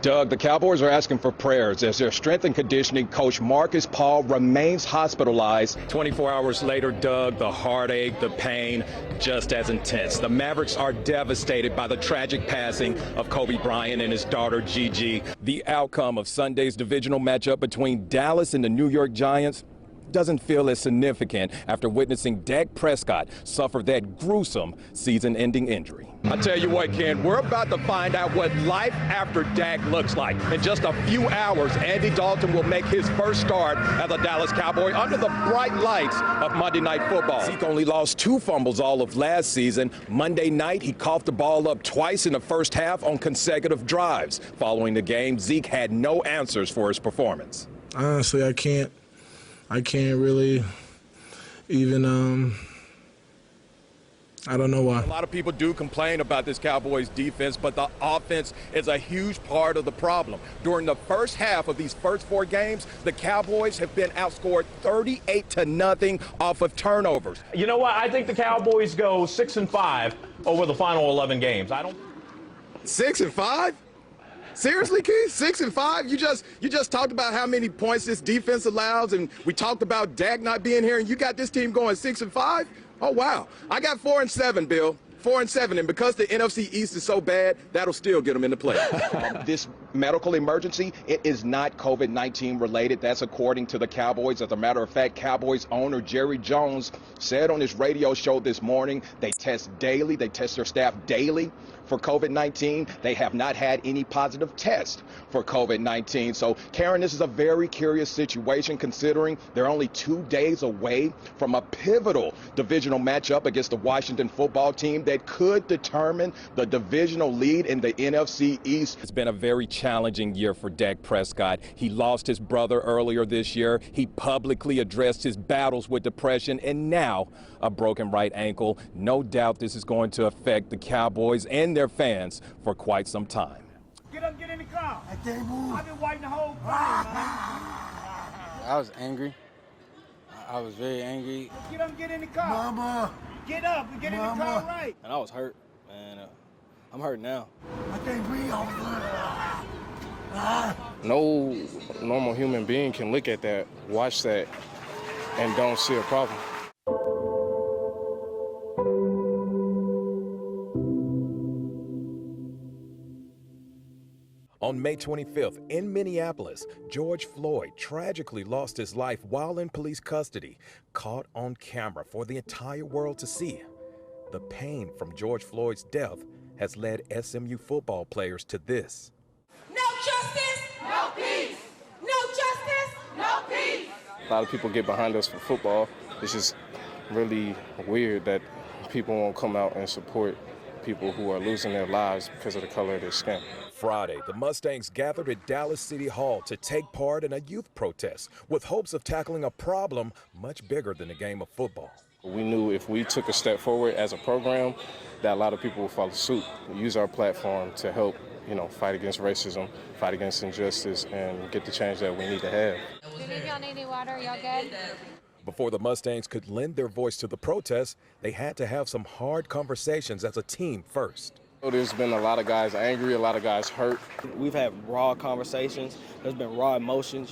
Doug, the Cowboys are asking for prayers as their strength and conditioning coach Markus Paul remains hospitalized. 24 hours later, Doug, the heartache, the pain, just as intense. The Mavericks are devastated by the tragic passing of Kobe Bryant and his daughter Gigi. The outcome of Sunday's divisional matchup between Dallas and the New York Giants doesn't feel as significant after witnessing Dak Prescott suffer that gruesome season-ending injury. I tell you what, Ken, we're about to find out what life after Dak looks like. In just a few hours, Andy Dalton will make his first start as a Dallas Cowboy under the bright lights of Monday Night Football. Zeke only lost 2 fumbles all of last season. Monday night, he coughed the ball up twice in the first half on consecutive drives. Following the game, Zeke had no answers for his performance. Honestly, I can't really even, I don't know why. A lot of people do complain about this Cowboys defense, but the offense is a huge part of the problem. During the first half of these first 4 games, the Cowboys have been outscored 38-0 off of turnovers. You know what? I think the Cowboys go 6-5 over the final 11 games. 6-5? Seriously, Keith? 6-5? You just talked about how many points this defense allows, and we talked about Dak not being here, and you got this team going 6-5? Oh, wow. I got 4-7, Bill. 4-7, and because the NFC East is so bad, that'll still get them in the playoffs. This medical emergency, it is not COVID-19 related. That's according to the Cowboys. As a matter of fact, Cowboys owner Jerry Jones said on his radio show this morning they test daily. They test their staff daily for COVID-19. They have not had any positive tests for COVID-19. So, Karen, this is a very curious situation considering they're only 2 days away from a pivotal divisional matchup against the Washington football team that could determine the divisional lead in the NFC East. It's been a very challenging year for Dak Prescott. He lost his brother earlier this year. He publicly addressed his battles with depression and now a broken right ankle. No doubt this is going to affect the Cowboys and their fans for quite some time. Get up, get in the car. I can't move. I've been waiting the whole time, man. I was angry. I was very angry. Get up, get in the car. Mama. Get up and get in the car right. And I was hurt, and I'm hurt now. I can't breathe over No normal human being can look at that, watch that, and don't see a problem. On May 25th, in Minneapolis, George Floyd tragically lost his life while in police custody, caught on camera for the entire world to see. The pain from George Floyd's death has led SMU football players to this. No justice, no peace. No justice, no peace. A lot of people get behind us for football. It's just really weird that people won't come out and support people who are losing their lives because of the color of their skin. Friday, the Mustangs gathered at Dallas City Hall to take part in a youth protest with hopes of tackling a problem much bigger than a game of football. We knew if we took a step forward as a program that a lot of people would follow suit. We use our platform to help, fight against racism, fight against injustice, and get the change that we need to have. Do y'all need any water? Y'all good? Before the Mustangs could lend their voice to the protest, they had to have some hard conversations as a team first. There's been a lot of guys angry, a lot of guys hurt. We've had raw conversations. There's been raw emotions.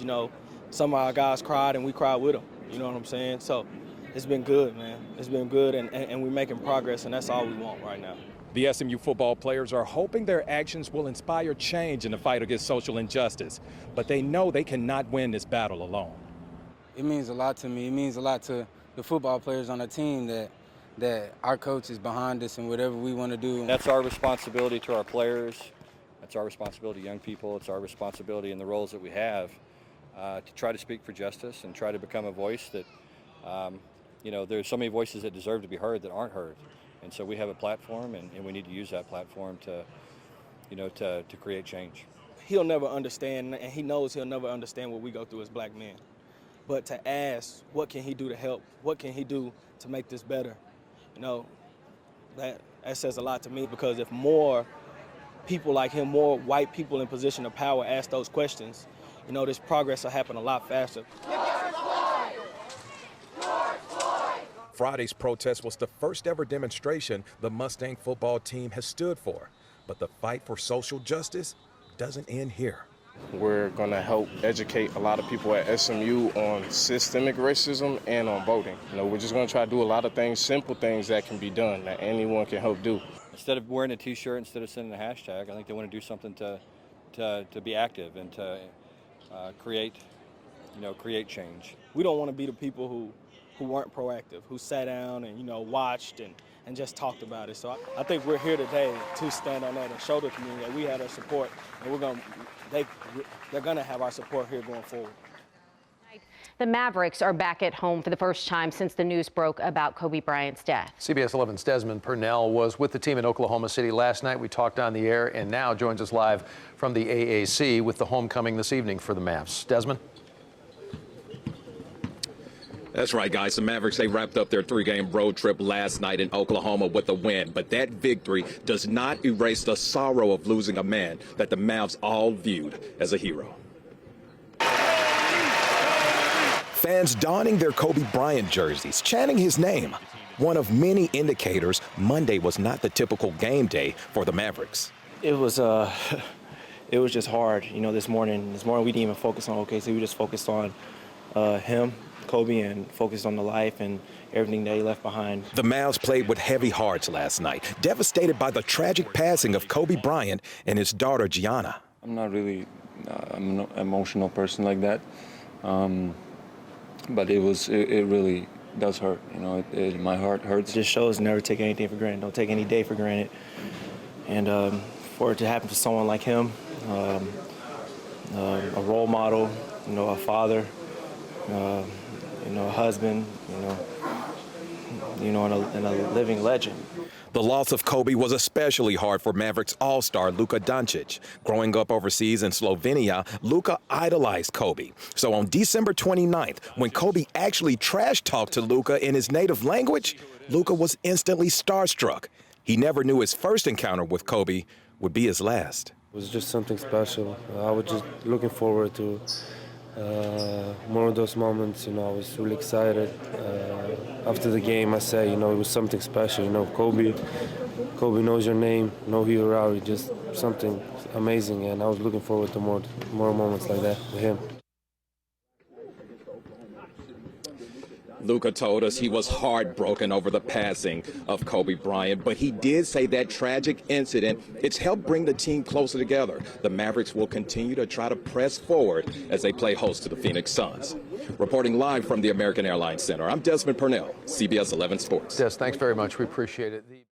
Some of our guys cried and we cried with them. You know what I'm saying? So it's been good, man. It's been good, and we're making progress, and that's all we want right now. The SMU football players are hoping their actions will inspire change in the fight against social injustice, but they know they cannot win this battle alone. It means a lot to me. It means a lot to the football players on the team that our coach is behind us and whatever we want to do. That's our responsibility to our players. That's our responsibility to young people. It's our responsibility in the roles that we have to try to speak for justice and try to become a voice that, there's so many voices that deserve to be heard that aren't heard. And so we have a platform, and we need to use that platform to create change. He'll never understand, and he knows he'll never understand what we go through as black men. But to ask, what can he do to help? What can he do to make this better? That says a lot to me, because if more people like him, more white people in position of power ask those questions, this progress will happen a lot faster. Friday's protest was the first ever demonstration the Mustang football team has stood for, but the fight for social justice doesn't end here. We're going to help educate a lot of people at SMU on systemic racism and on voting. We're just going to try to do a lot of things, simple things that can be done, that anyone can help do. Instead of wearing a T-shirt, instead of sending a hashtag, I think they want to do something to be active and to create change. We don't want to be the people who weren't proactive, who sat down and watched and just talked about it. So I think we're here today to stand on that and show the community that we had our support, and they're gonna have our support here going forward. The Mavericks are back at home for the first time since the news broke about Kobe Bryant's death. CBS 11's Desmond Purnell was with the team in Oklahoma City last night. We talked on the air and now joins us live from the AAC with the homecoming this evening for the Mavs. Desmond? That's right, guys. The Mavericks, they wrapped up their 3-game road trip last night in Oklahoma with a win. But that victory does not erase the sorrow of losing a man that the Mavs all viewed as a hero. Fans donning their Kobe Bryant jerseys, chanting his name. One of many indicators Monday was not the typical game day for the Mavericks. It was just hard. This morning we didn't even focus on OKC. We just focused on him, Kobe, and focused on the life and everything that he left behind. The Mavs played with heavy hearts last night, devastated by the tragic passing of Kobe Bryant and his daughter, Gianna. I'm not really I'm an emotional person like that, but it really does hurt. My heart hurts. It just shows never take anything for granted. Don't take any day for granted. And for it to happen to someone like him, a role model, a father, a husband, and a living legend. The loss of Kobe was especially hard for Mavericks all-star Luka Doncic. Growing up overseas in Slovenia, Luka idolized Kobe. So on December 29th, when Kobe actually trash-talked to Luka in his native language, Luka was instantly starstruck. He never knew his first encounter with Kobe would be his last. It was just something special. I was just looking forward to more of those moments. I was really excited. After the game, I said, it was something special. Kobe knows your name, know who you are. Just something amazing, and I was looking forward to more moments like that with him. Luka told us he was heartbroken over the passing of Kobe Bryant, but he did say that tragic incident, it's helped bring the team closer together. The Mavericks will continue to try to press forward as they play host to the Phoenix Suns. Reporting live from the American Airlines Center, I'm Desmond Purnell, CBS 11 Sports. Des, thanks very much. We appreciate it.